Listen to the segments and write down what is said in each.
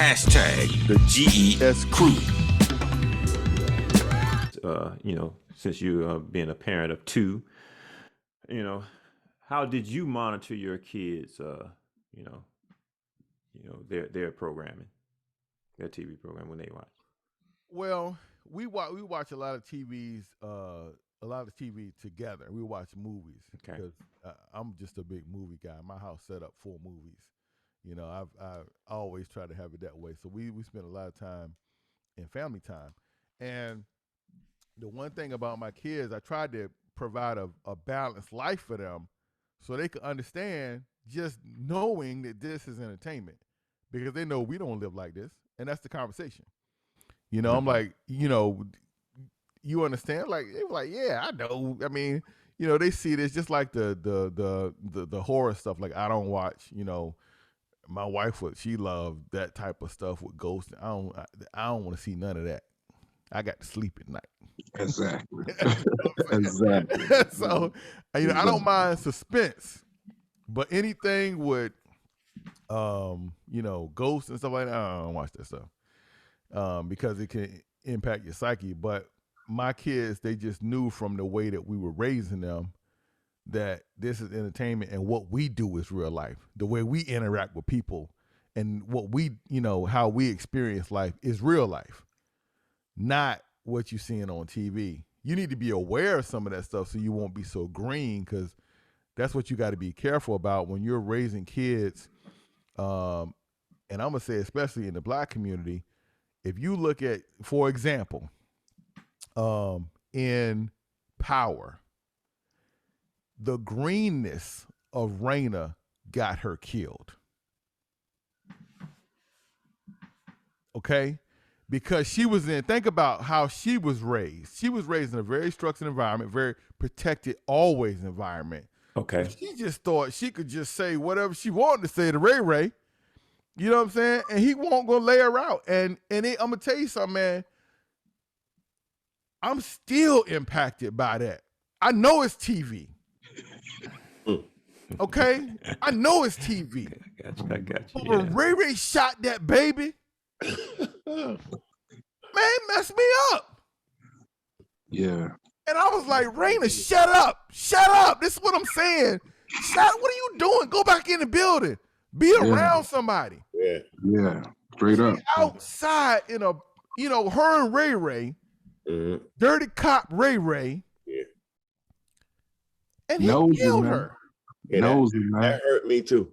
Hashtag the GES crew. Since you being a parent of two, how did you monitor your kids? Their programming, their TV program when they watch. Well, we watch a lot of TV together. We watch movies because I'm just a big movie guy. My house set up for movies. I always try to have it that way. So we spend a lot of time in family time. And the one thing about my kids, I tried to provide a balanced life for them so they could understand just knowing that this is entertainment, because they know we don't live like this. And that's the conversation. I'm like, you understand? Like, they were like, yeah, I know. I mean, they see this just like the horror stuff. Like, I don't watch, my wife she loved that type of stuff with ghosts. I don't want to see none of that. I got to sleep at night. Exactly. Exactly. So, I don't mind suspense, but anything with, ghosts and stuff like that, I don't watch that stuff because it can impact your psyche. But my kids, they just knew from the way that we were raising them that this is entertainment and what we do is real life. The way we interact with people and what we, how we experience life is real life, not what you're seeing on TV. You need to be aware of some of that stuff so you won't be so green, because that's what you got to be careful about when you're raising kids. And I'm going to say, especially in the Black community, if you look at, for example, in Power, the greenness of Raina got her killed. Okay? Because she was think about how she was raised. She was raised in a very structured environment, very protected, always environment. Okay. She just thought she could just say whatever she wanted to say to Ray Ray. You know what I'm saying? And he won't go lay her out. And I'm going to tell you something, man. I'm still impacted by that. I know it's TV. Okay? I know it's TV. I got you. But when Ray Ray shot that baby, man, it messed me up. Yeah. And I was like, Raina, shut up. Shut up. This is what I'm saying. What are you doing? Go back in the building. Be around somebody. Yeah. Yeah. Straight up. Outside in a, her and Ray Ray, dirty cop Ray Ray. Yeah. And he killed her. Yeah, that hurt me too.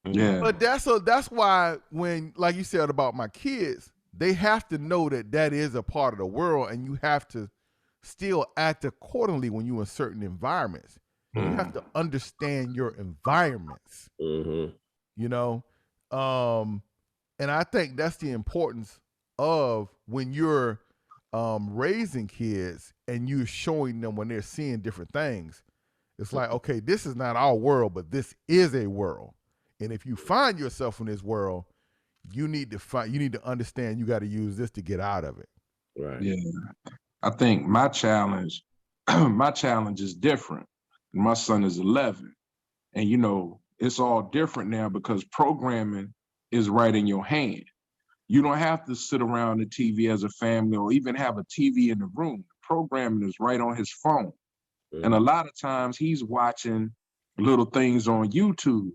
Yeah. But that's why when, like you said about my kids, they have to know that is a part of the world, and you have to still act accordingly when you're in certain environments. You have to understand your environments. And I think that's the importance of when you're raising kids and you're showing them when they're seeing different things. It's like, okay, this is not our world, but this is a world. And if you find yourself in this world, you need to understand you got to use this to get out of it. Right. Yeah. I think my challenge is different. My son is 11. And it's all different now because programming is right in your hand. You don't have to sit around the TV as a family or even have a TV in the room. Programming is right on his phone. And a lot of times he's watching little things on YouTube.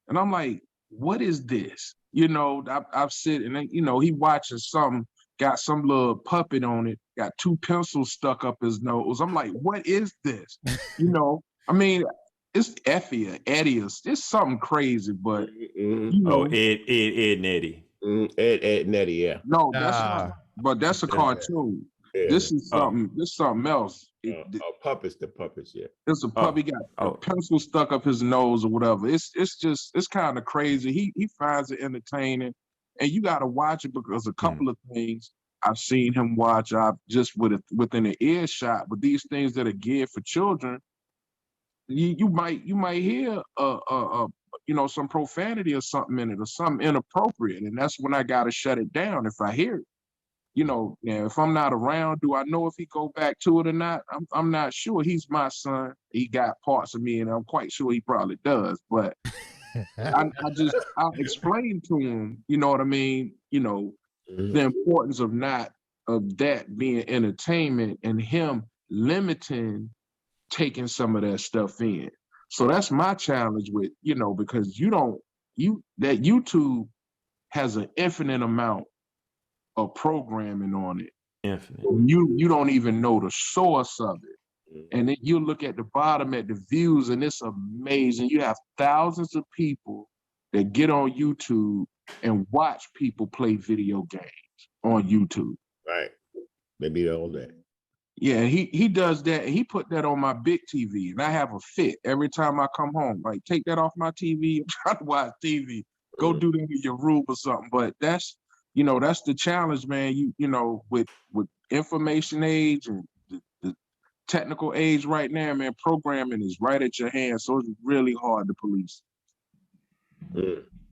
And I'm like, what is this? I've sit and, he watching something, got some little puppet on it, got two pencils stuck up his nose. I'm like, what is this? I mean, it's Effie or Eddie. It's something crazy, but, Oh, Ed and Eddie. Ed and Eddie, yeah. No, that's not, but that's a cartoon. Yeah. This is something, this is something else. Puppets, yeah. It's a puppy got a pencil stuck up his nose or whatever. It's kind of crazy. He finds it entertaining, and you got to watch it because a couple of things I've seen him watch. I've just within the earshot, but these things that are geared for children, you might hear some profanity or something in it or something inappropriate, and that's when I got to shut it down if I hear it. If I'm not around, do I know if he go back to it or not? I'm not sure. He's my son. He got parts of me, and I'm quite sure he probably does. But I explained to him, you know what I mean, the importance of that being entertainment and him limiting taking some of that stuff in. So that's my challenge with, because that YouTube has an infinite amount of programming on it. Infinite. You don't even know the source of it. And then you look at the bottom at the views, and it's amazing. You have thousands of people that get on YouTube and watch people play video games on YouTube. Right. They be all that. Yeah, he does that, and he put that on my big TV, and I have a fit every time I come home. Like, take that off my TV. I'm trying to watch TV. Go do that in your room or something. But that's the challenge, man. With information age and the technical age right now, man, programming is right at your hands, so it's really hard to police.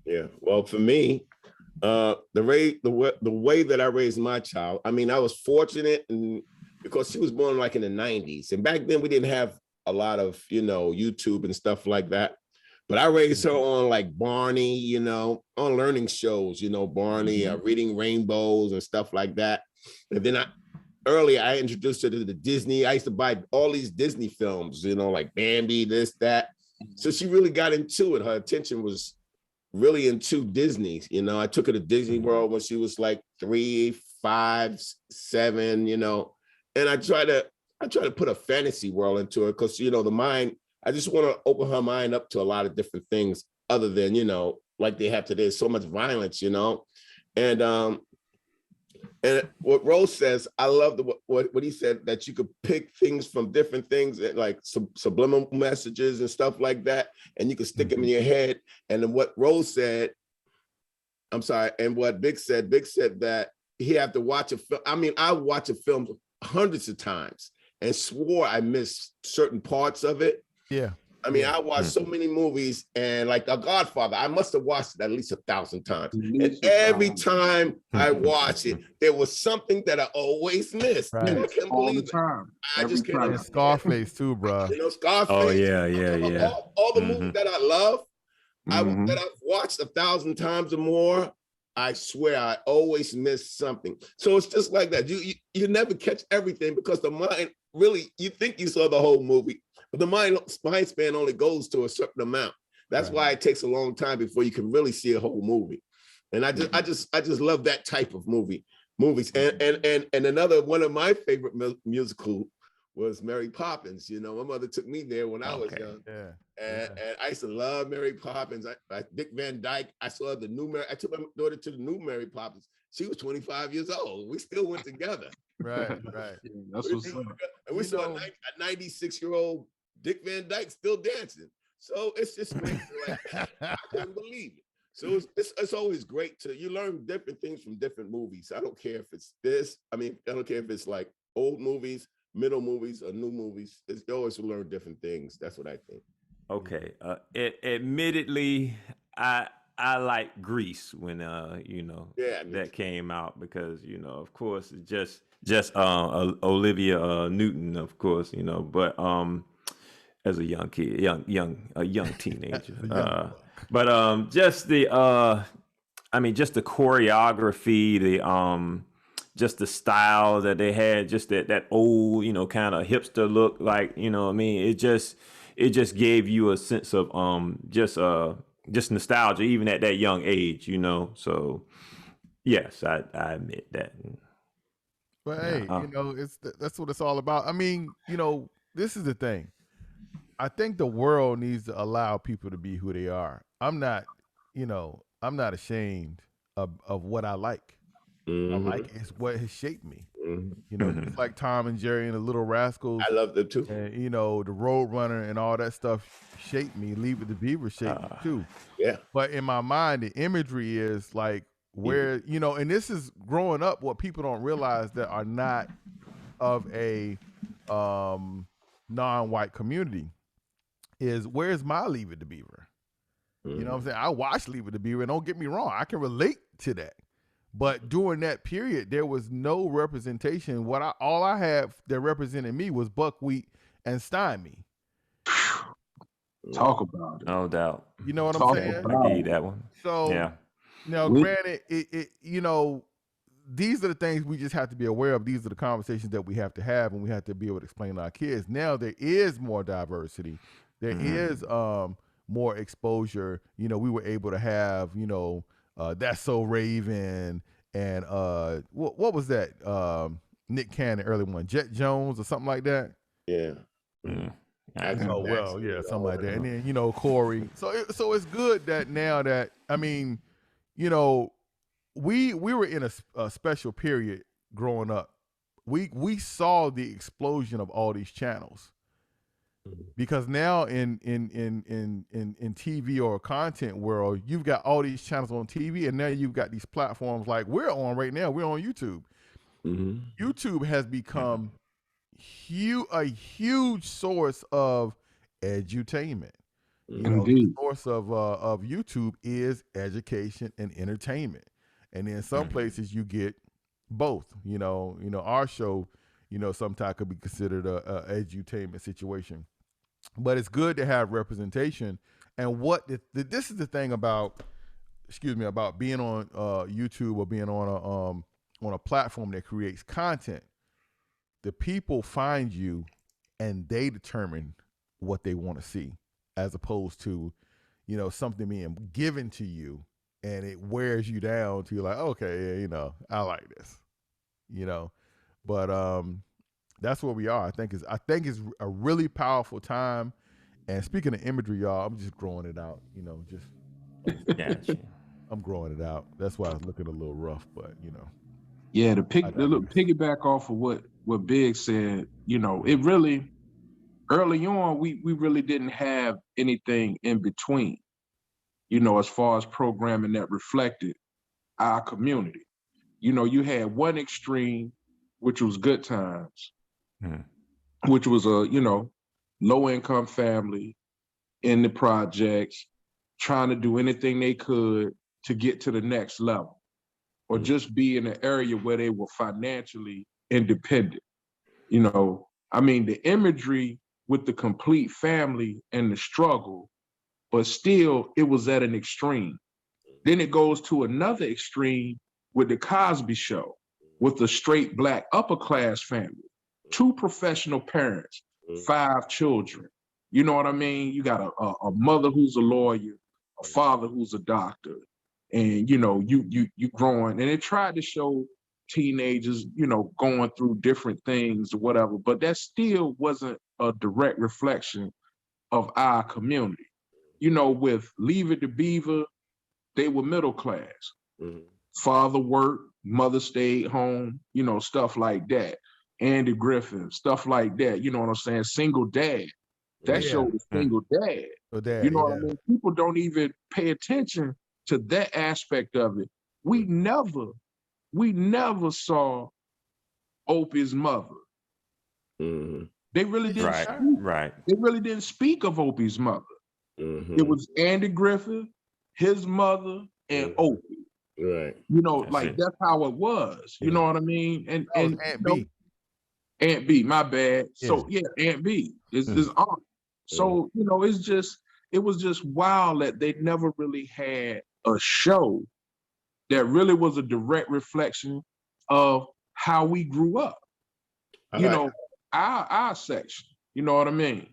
Yeah. Well, for me, the way that I raised my child, I mean, I was fortunate because she was born like in the 90s. And back then we didn't have a lot of, YouTube and stuff like that. But I raised her on like Barney, on learning shows, Barney, Reading Rainbows and stuff like that. And then I introduced her to the Disney. I used to buy all these Disney films, like Bambi, this, that. So she really got into it. Her attention was really into Disney. I took her to Disney World when she was like 3, 5, 7, and I try to put a fantasy world into her because, the mind, I just want to open her mind up to a lot of different things other than, like they have today, so much violence, and what Rose says, I love what he said, that you could pick things from different things, like subliminal messages and stuff like that, and you could stick them in your head. And then what Rose said, I'm sorry, and what Big said that he had to watch a film. I mean, I watch a film hundreds of times and swore I missed certain parts of it. Yeah. I mean, I watched so many movies, and like The Godfather, I must have watched it at least 1,000 times. And every time I watch it, there was something that I always missed. Right. And I can't All believe the time. I just can't. And Scarface too, bro. Scarface. Oh yeah. All the movies that I love, that I've watched 1,000 times or more. I swear I always miss something. So it's just like that. You never catch everything because the mind really, you think you saw the whole movie, but the mind span only goes to a certain amount. That's why it takes a long time before you can really see a whole movie. And I just love that type of movies. And another one of my favorite musical was Mary Poppins. My mother took me there when I was young. Yeah. And I used to love Mary Poppins. Dick Van Dyke. I took my daughter to the new Mary Poppins. She was 25 years old. We still went together. Right. That's what's up. And we saw a 96-year-old Dick Van Dyke still dancing. So it's just makes me like, I couldn't believe it. So it's always great you learn different things from different movies. I don't care if it's this. I mean, I don't care if it's like old movies, middle movies, or new movies. You always learn different things. That's what I think. Okay. Admittedly, I like Grease when that came out because of course it's just Olivia Newton, of course, but as a young kid, a young teenager, but just the just the choreography, just the style that they had, just that old kind of hipster look, like it just gave you a sense of just nostalgia, even at that young age, So, yes, I admit that. But hey, that's what it's all about. I mean, this is the thing. I think the world needs to allow people to be who they are. I'm not ashamed of what I like. Mm-hmm. I like it's what has shaped me. It's like Tom and Jerry and the Little Rascals. I love them too. And the Road Runner and all that stuff shaped me. Leave It to Beaver shaped me too. Yeah. But in my mind, the imagery is like where and this is growing up. What people don't realize that are not of a non-white community is where's my Leave It to Beaver? You know what I'm saying? I watched Leave It to Beaver, and don't get me wrong, I can relate to that. But during that period, there was no representation. All I had that represented me was buckwheat and stymie. Talk about it. No doubt. You know what I'm Talk saying? I about give you it. that one. So Yeah. now, granted, you know, these are the things we just have to be aware of. These are the conversations that we have to have, and we have to be able to explain to our kids. Now there is more diversity. There is more exposure. You know, we were able to have, you know, That's So Raven and what was that? Nick Cannon, early one, Jet Jones or something like that. Yeah. Oh well, yeah, something like that. And then, you know, Corey. So it's good that now that, I mean, you know, we were in a special period growing up. We saw the explosion of all these channels, because now in TV or content world, you've got all these channels on TV, and now you've got these platforms like we're on right now. We're on YouTube. YouTube has become a huge source of edutainment. You know, the source of YouTube is education and entertainment, and in some places you get both. You know, our show, you know, sometimes could be considered a edutainment situation, but it's good to have representation. And this is the thing about, about being on YouTube or being on a platform that creates content. The people find you and they determine what they want to see, as opposed to, you know, something being given to you and it wears you down to, you're like, okay, yeah, you know, I like this, you know. But that's where we are. I think it's a really powerful time. And speaking of imagery, y'all, I'm just growing it out, you know, Gotcha. I'm growing it out. That's why it's looking a little rough, but you know. Yeah, to piggyback off of what Big said, you know, it really, early on, we really didn't have anything in between, you know, as far as programming that reflected our community. You know, you had one extreme, which was Good Times, which was a, you know, low income family in the projects, trying to do anything they could to get to the next level, or just be in an area where they were financially independent. You know, I mean, the imagery with the complete family and the struggle, but still it was at an extreme. Then it goes to another extreme with the Cosby Show, with a straight Black upper class family, 2 professional parents, 5 children. You know what I mean? You got a mother who's a lawyer, a father who's a doctor, and you know, you growing. And it tried to show teenagers, you know, going through different things or whatever, but that still wasn't a direct reflection of our community. You know, with Leave It to Beaver, they were middle class. Father worked, mother stayed home, you know, stuff like that. Andy Griffin, stuff like that. You know what I'm saying? Single dad. That showed a single dad. You know what I mean? People don't even pay attention to that aspect of it. We never saw Opie's mother. They really didn't They really didn't speak of Opie's mother. It was Andy Griffith, his mother, and Opie. Right. You know, that's how it was. You know what I mean? And Aunt B. Aunt B, my bad. So Aunt B is his aunt. So, you know, it was just wild that they never really had a show that really was a direct reflection of how we grew up. You know, our section. You know what I mean?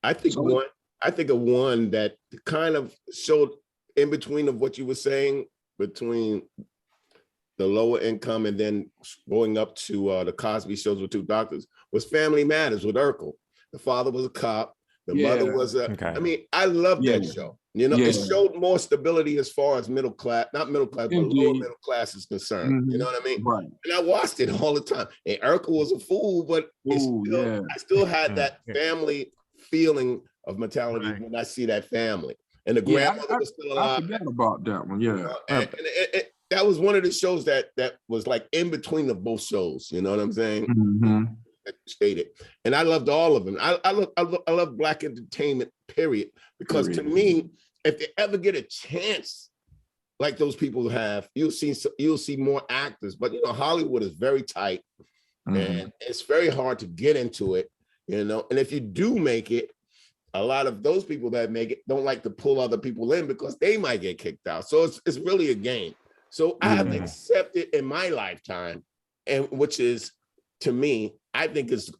I think of one that kind of showed in between of what you were saying, between the lower income and then going up to the Cosby Shows with 2 doctors, was Family Matters with Urkel. The father was a cop. The mother was I mean, I love that show. You know, it showed more stability as far as not middle class, but lower middle class is concerned. You know what I mean? Right. And I watched it all the time. And Urkel was a fool, but I still had that family feeling of mentality when I see that family. And the grandmother was still alive. I forgot about that one. Yeah. And that was one of the shows that was like in between of both shows. You know what I'm saying? Stated, and I loved all of them. I love Black entertainment, period. Because to me, if they ever get a chance, like those people have, you'll see more actors. But you know, Hollywood is very tight, and it's very hard to get into it. You know, and if you do make it, a lot of those people that make it don't like to pull other people in because they might get kicked out. So it's really a game. So I have to accept it in my lifetime, and which is, to me, I think is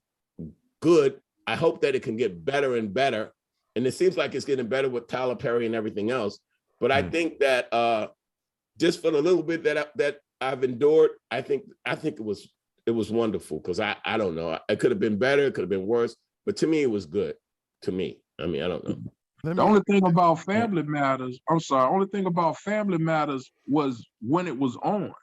good. I hope that it can get better and better. And it seems like it's getting better with Tyler Perry and everything else. But I think that just for the little bit that I've endured, I think it was wonderful, because I don't know. It could have been better, it could have been worse, but to me it was good. To me. I mean, I don't know. The only thing about Family Matters, only thing about Family Matters was when it was on.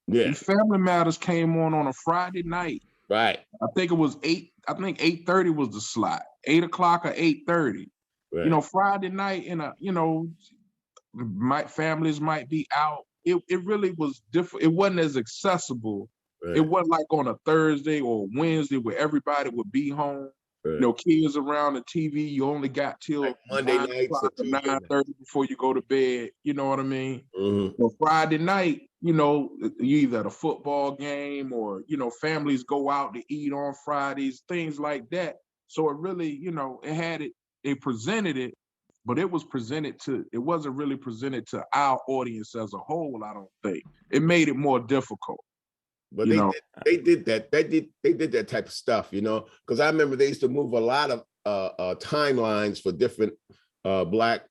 Yeah. And Family Matters came on a Friday night. Right. I think it was 8:30 was the slot. 8 o'clock or 8:30. Right. You know, Friday night families might be out. It really was different. It wasn't as accessible. Right. It wasn't like on a Thursday or Wednesday where everybody would be home. Right. You know, kids around the TV, you only got till like Monday nights or 9:30 before you go to bed. You know what I mean? Mm-hmm. Well, Friday night, you either at a football game or, families go out to eat on Fridays, things like that. So it really, they presented it, but it wasn't really presented to our audience as a whole, I don't think. It made it more difficult. But they did that. They did that type of stuff, because I remember they used to move a lot of timelines for different Black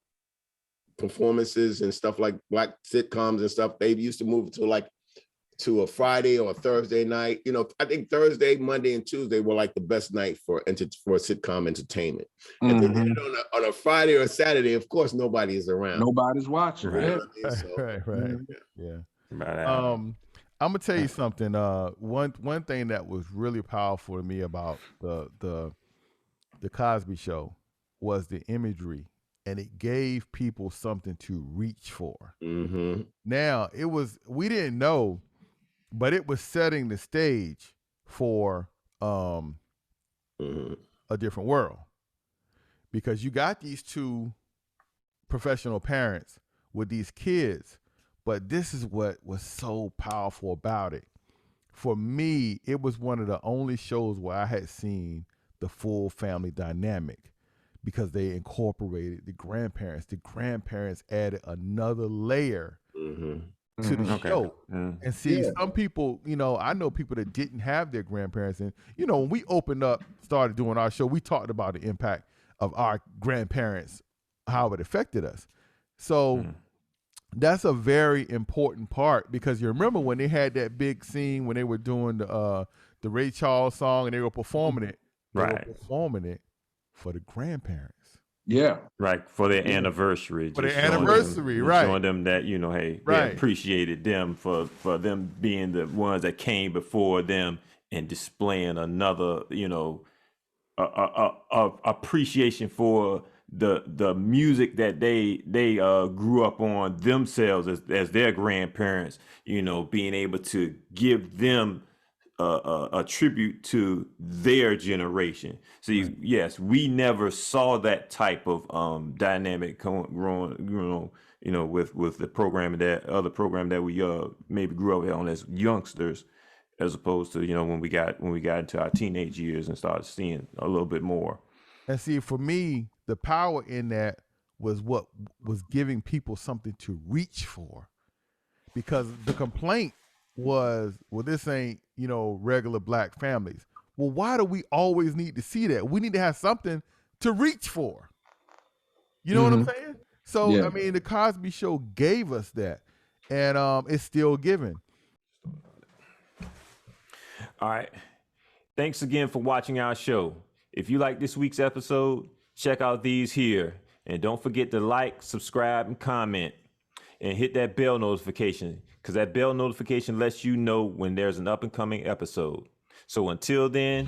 performances and stuff, like Black sitcoms and stuff. They used to move to a Friday or a Thursday night. I think Thursday, Monday, and Tuesday were like the best night for sitcom entertainment. Mm-hmm. And then on a Friday or a Saturday, of course, nobody is around. Nobody's watching. Right. Right. Yeah. I'm gonna tell you something. One thing that was really powerful to me about the Cosby Show was the imagery, and it gave people something to reach for. Mm-hmm. Now we didn't know, but it was setting the stage for a different world, because you got these two professional parents with these kids. But this is what was so powerful about it. For me, it was one of the only shows where I had seen the full family dynamic, because they incorporated the grandparents. The grandparents added another layer to the show. And see, some people, I know people that didn't have their grandparents. And, when we started doing our show, we talked about the impact of our grandparents, how it affected us. So that's a very important part, because you remember when they had that big scene when they were doing the Ray Charles song and they were performing it. They were performing it for the grandparents. Yeah. Right. For their anniversary. For their anniversary, right. Showing them that, hey, they appreciated them for them being the ones that came before them and displaying another, appreciation for the music that they grew up on themselves as their grandparents, being able to give them a tribute to their generation. So yes, we never saw that type of dynamic growing, with the programming, that other program that we maybe grew up on as youngsters, as opposed to when we got into our teenage years and started seeing a little bit more. And see, for me, the power in that was what was giving people something to reach for, because the complaint was, well, this ain't, regular Black families. Well, why do we always need to see that? We need to have something to reach for. You know what I'm saying? So, I mean, the Cosby Show gave us that, and it's still giving. All right. Thanks again for watching our show. If you like this week's episode, check out these here. And don't forget to like, subscribe, and comment. And hit that bell notification, because that bell notification lets you know when there's an up and coming episode. So until then,